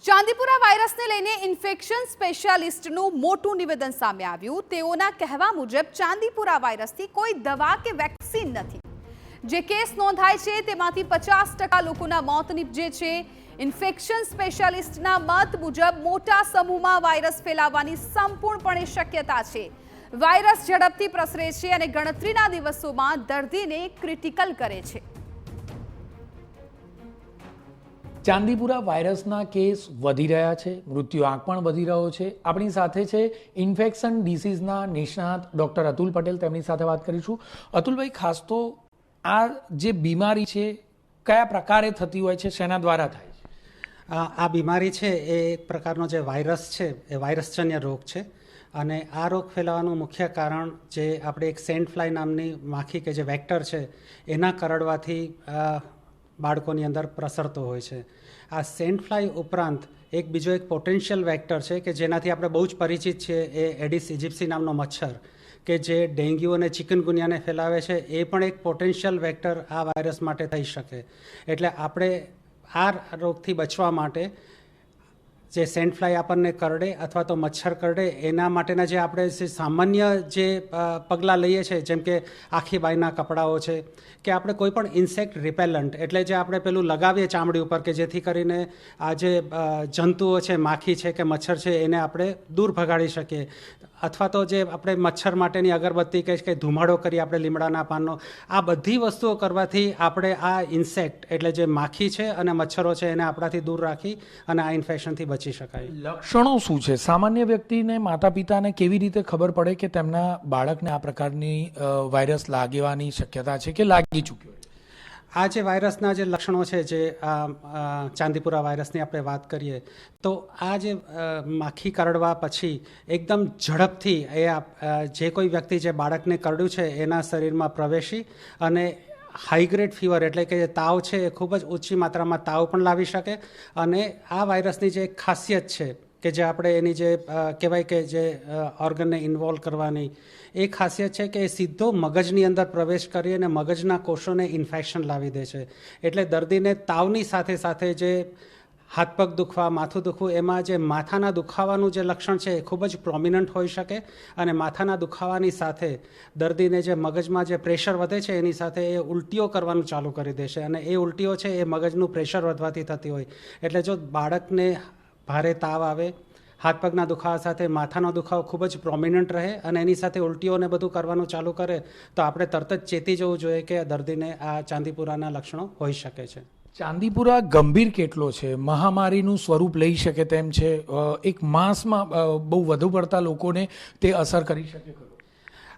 ચાંદીપુરા વાયરસને લઈને ઇન્ફેક્શન સ્પેશિયાલિસ્ટનું મોટું નિવેદન સામે આવ્યું। તેઓના કહેવા મુજબ ચાંદીપુરા વાયરસથી કોઈ દવા કે વેક્સિન નથી। જે કેસ નોંધાય છે તેમાંથી 50% લોકોના મોત નીપજે છે। ઇન્ફેક્શન સ્પેશિયાલિસ્ટના મત મુજબ મોટા સમૂહમાં વાયરસ ફેલાવવાની સંપૂર્ણપણે શક્યતા છે। વાયરસ ઝડપથી પ્રસરે છે અને ગણતરીના દિવસોમાં દર્દીને ક્રિટિકલ કરે છે। ચાંદીપુરા વાયરસના કેસ વધી રહ્યા છે, મૃત્યુઆંક પણ વધી રહ્યો છે। આપણી સાથે છે ઇન્ફેક્શન ડિસીઝના નિષ્ણાત ડૉક્ટર અતુલ પટેલ, તેમની સાથે વાત કરીશું। અતુલભાઈ, ખાસ તો આ જે બીમારી છે કયા પ્રકારે થતી હોય છે, શેના દ્વારા થાય છે? આ બીમારી છે એ એક પ્રકારનો જે વાયરસ છે એ વાયરસજન્ય રોગ છે અને આ રોગ ફેલાવાનું મુખ્ય કારણ જે આપણે એક સેન્ટ ફ્લાય નામની માખી કે જે વેક્ટર છે એના કરડવાથી બાળકોની અંદર પ્રસરતો હોય છે। આ સેન્ટ ફ્લાય ઉપરાંત એક બીજો એક પોટેન્શિયલ વેક્ટર છે કે જેનાથી આપણે બહુ જ પરિચિત છીએ, એ એડિસ ઇજિપ્સી નામનો મચ્છર કે જે ડેન્ગ્યુ અને ચિકનગુનિયાને ફેલાવે છે, એ પણ એક પોટેન્શિયલ વેક્ટર આ વાયરસ માટે થઈ શકે। એટલે આપણે આ રોગથી બચવા માટે જે સેન્ટ ફ્લાય આપણને કરડે અથવા તો મચ્છર કરડે એના માટેના જે આપણે સામાન્ય જે પગલાં લઈએ છીએ, જેમ કે આખી બાઈના કપડાઓ છે કે આપણે કોઈ પણ ઇન્સેક્ટ રિપેલન્ટ એટલે જે આપણે પેલું લગાવીએ ચામડી ઉપર કે જેથી કરીને આ જે જંતુઓ છે, માખી છે કે મચ્છર છે એને આપણે દૂર ભગાડી શકીએ। અથવા તો જે આપણે મચ્છર માટેની અગરબત્તી કે ધુમાડો કરીએ આપણે લીમડાના પાનનો, આ બધી વસ્તુઓ કરવાથી આપણે આ ઇન્સેક્ટ એટલે જે માખી છે અને મચ્છરો છે એને આપણાથી દૂર રાખી અને આ ઇન્ફેક્શનથી બચી શકાય। લક્ષણો શું છે? સામાન્ય વ્યક્તિને, માતા પિતાને કેવી રીતે ખબર પડે કે તેમના બાળકને આ પ્રકારની વાયરસ લાગવાની શક્યતા છે કે લાગી ચૂક્યો છે? આ જે વાયરસના જે લક્ષણો છે, જે ચાંદીપુરા વાયરસની આપણે વાત કરીએ તો આ જે માખી કરડવા પછી એકદમ ઝડપથી જે કોઈ વ્યક્તિ જે બાળકને કરડ્યું છે એના શરીરમાં પ્રવેશી અને હાઈગ્રેડ ફીવર એટલે કે જે તાવ છે એ ખૂબ જ ઊંચી માત્રામાં તાવ પણ લાવી શકે। અને આ વાયરસની જે એક ખાસિયત છે કે જે આપણે એની જે કહેવાય કે જે ઓર્ગનને ઇન્વોલ્વ કરવાની એ ખાસિયત છે કે એ સીધો મગજની અંદર પ્રવેશ કરી અને મગજના કોષોને ઇન્ફેક્શન લાવી દે છે। એટલે દર્દીને તાવની સાથે સાથે જે હાથ પગ દુખવા, માથું દુખવું, એમાં જે માથાના દુખાવાનું જે લક્ષણ છે એ ખૂબ જ પ્રોમિનન્ટ હોઈ શકે અને માથાના દુખાવાની સાથે દર્દીને જે મગજમાં જે પ્રેશર વધે છે એની સાથે એ ઉલટીઓ કરવાનું ચાલુ કરી દેશે અને એ ઉલટીઓ છે એ મગજનું પ્રેશર વધવાથી થતી હોય। એટલે જો બાળકને ભારે તાવ આવે, હાથ પગના દુખાવા સાથે માથાનો દુખાવો ખૂબ જ પ્રોમિનન્ટ રહે અને એની સાથે ઉલટીઓને બધું કરવાનું ચાલુ કરે તો આપણે તરત જ ચેતી જવું જોઈએ કે દર્દીને આ ચાંદીપુરાના લક્ષણો હોઈ શકે છે। ચાંદીપુરા ગંભીર કેટલો છે? મહામારીનું સ્વરૂપ લઈ શકે તેમ છે? એક માસમાં બહુ વધુ પડતા લોકોને તે અસર કરી શકે ખરું?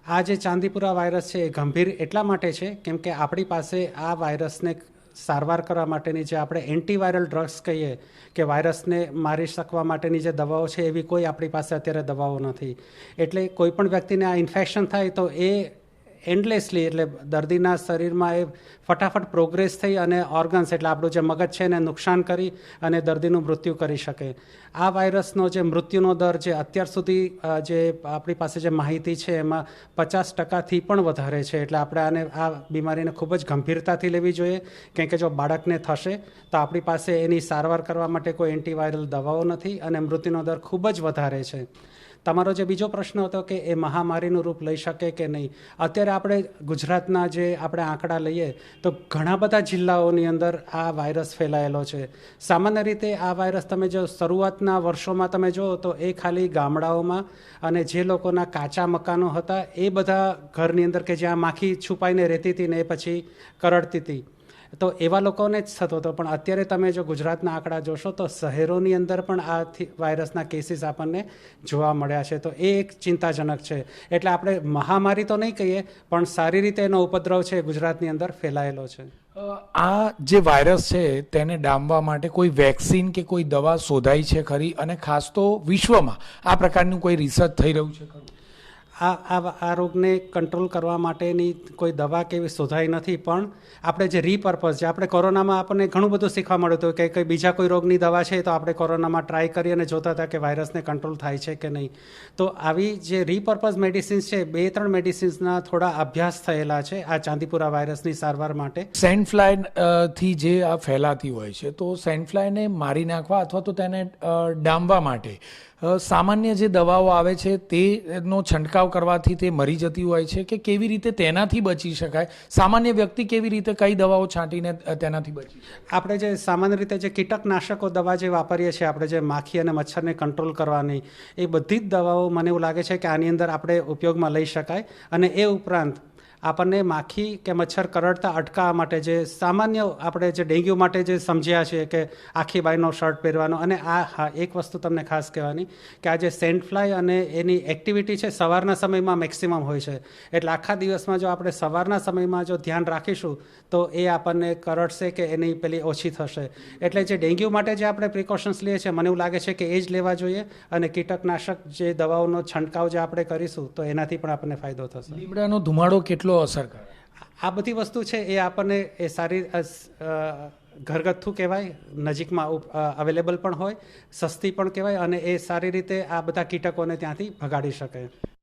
આ જે ચાંદીપુરા વાયરસ છે એ ગંભીર એટલા માટે છે કેમ કે આપણી પાસે આ વાયરસને સારવાર કરવા માટેની જે આપણે એન્ટીવાયરલ ડ્રગ્સ કહીએ કે વાયરસને મારી શકવા માટેની જે દવાઓ છે એવી કોઈ આપણી પાસે અત્યારે દવાઓ નથી। એટલે કોઈ પણ વ્યક્તિને આ ઇન્ફેક્શન થાય તો એ એન્ડલેસલી એટલે દર્દીના શરીરમાં એ ફટાફટ પ્રોગ્રેસ થઈ અને ઓર્ગન્સ એટલે આપણું જે મગજ છે એને નુકસાન કરી અને દર્દીનું મૃત્યુ કરી શકે। આ વાયરસનો જે મૃત્યુનો દર જે અત્યાર સુધી જે આપણી પાસે જે માહિતી છે એમાં 50%થી પણ વધારે છે। એટલે આપણે આને આ બીમારીને ખૂબ જ ગંભીરતાથી લેવી જોઈએ કેમ કે જો બાળકને થશે તો આપણી પાસે એની સારવાર કરવા માટે કોઈ એન્ટીવાયરલ દવાઓ નથી અને મૃત્યુનો દર ખૂબ જ વધારે છે। તમારો જે બીજો પ્રશ્ન હતો કે એ મહામારીનું રૂપ લઈ શકે કે નહીં, અત્યારે આપણે ગુજરાતના જે આપણે આંકડા લઈએ તો ઘણા બધા જિલ્લાઓની અંદર આ વાયરસ ફેલાયેલો છે। સામાન્ય રીતે આ વાયરસ તમે જો શરૂઆતના વર્ષોમાં તમે જુઓ તો એ ખાલી ગામડાઓમાં અને જે લોકોના કાચા મકાનો હતા એ બધા ઘરની અંદર કે જ્યાં માખી છુપાઈને રહેતી હતી ને એ પછી કરડતી હતી તો એવા લોકોને જ થતો હતો। પણ અત્યારે તમે જો ગુજરાતના આંકડા જોશો તો શહેરોની અંદર પણ આ વાયરસના કેસીસ આપણને જોવા મળ્યા છે, તો એ એક ચિંતાજનક છે। એટલે આપણે મહામારી તો નહીં કહીએ પણ સારી રીતે એનો ઉપદ્રવ છે ગુજરાતની અંદર ફેલાયેલો છે। આ જે વાયરસ છે તેને ડામવા માટે કોઈ વેક્સિન કે કોઈ દવા શોધાઈ છે ખરી? અને ખાસ તો વિશ્વમાં આ પ્રકારનું કોઈ રિસર્ચ થઈ રહ્યું છે ખરું? આ રોગને કંટ્રોલ કરવા માટેની કોઈ દવા કે એવી શોધાઈ નથી, પણ આપણે જે રીપર્પઝ જે આપણે કોરોનામાં આપણને ઘણું બધું શીખવા મળ્યું હતું કે કંઈ બીજા કોઈ રોગની દવા છે તો આપણે કોરોનામાં ટ્રાય કરી અને જોતા હતા કે વાયરસને કંટ્રોલ થાય છે કે નહીં. તો આવી જે રીપર્પઝ મેડિસિન્સ છે 2-3 મેડિસિન્સના થોડા અભ્યાસ થયેલા છે આ ચાંદીપુરા વાયરસની સારવાર માટે. સેન્ડ ફ્લાય થી જે આ ફેલાતી હોય છે, તો સેન્ડ ફ્લાયને મારી નાખવા અથવા તો તેને ડામવા માટે સામાન્ય જે દવાઓ આવે છે તેનો છંટકાવ કરવાથી તે મરી જતી હોય છે, કે કેવી રીતે તેનાથી બચી શકાય? સામાન્ય વ્યક્તિ કેવી રીતે કઈ દવાઓ છાંટીને તેનાથી બચી શકે? આપણે જે સામાન્ય રીતે જે કીટકનાશકો દવા જે વાપરીએ છીએ, આપણે જે માખી અને મચ્છરને કંટ્રોલ કરવાની, એ બધી જ દવાઓ મને એવું લાગે છે કે આની અંદર આપણે ઉપયોગમાં લઈ શકાય. અને એ ઉપરાંત આપણને માખી કે મચ્છર કરડતા અટકાવવા માટે જે સામાન્ય આપણે જે ડેન્ગ્યુ માટે જે સમજ્યા છીએ કે આખી બાયનો શર્ટ પહેરવાનો, અને હા એક વસ્તુ તમને ખાસ કહેવાની કે આ જે સેન્ડ ફ્લાય અને એની એક્ટિવિટી છે સવારના સમયમાં મેક્સિમમ હોય છે, એટલે આખા દિવસમાં જો આપણે સવારના સમયમાં જો ધ્યાન રાખીશું તો એ આપણને કરડશે કે એની પેલી ઓછી થશે. એટલે જે ડેન્ગ્યુ માટે જે આપણે પ્રિકોશન્સ લઈએ છીએ મને એવું લાગે છે કે એ જ લેવા જોઈએ, અને કીટકનાશક જે દવાઓનો છંટકાવ જે આપણે કરીશું તો એનાથી પણ આપણને ફાયદો થશે. લીમડાનો ધુમાડો કેટલો અસર કરે? આ બધી વસ્તુ છે એ આપણને એ સારી ઘરગથ્થુ કહેવાય, નજીકમાં અવેલેબલ પણ હોય, સસ્તી પણ કહેવાય, અને એ સારી રીતે આ બધા કીટકોને ત્યાંથી ભગાડી શકે.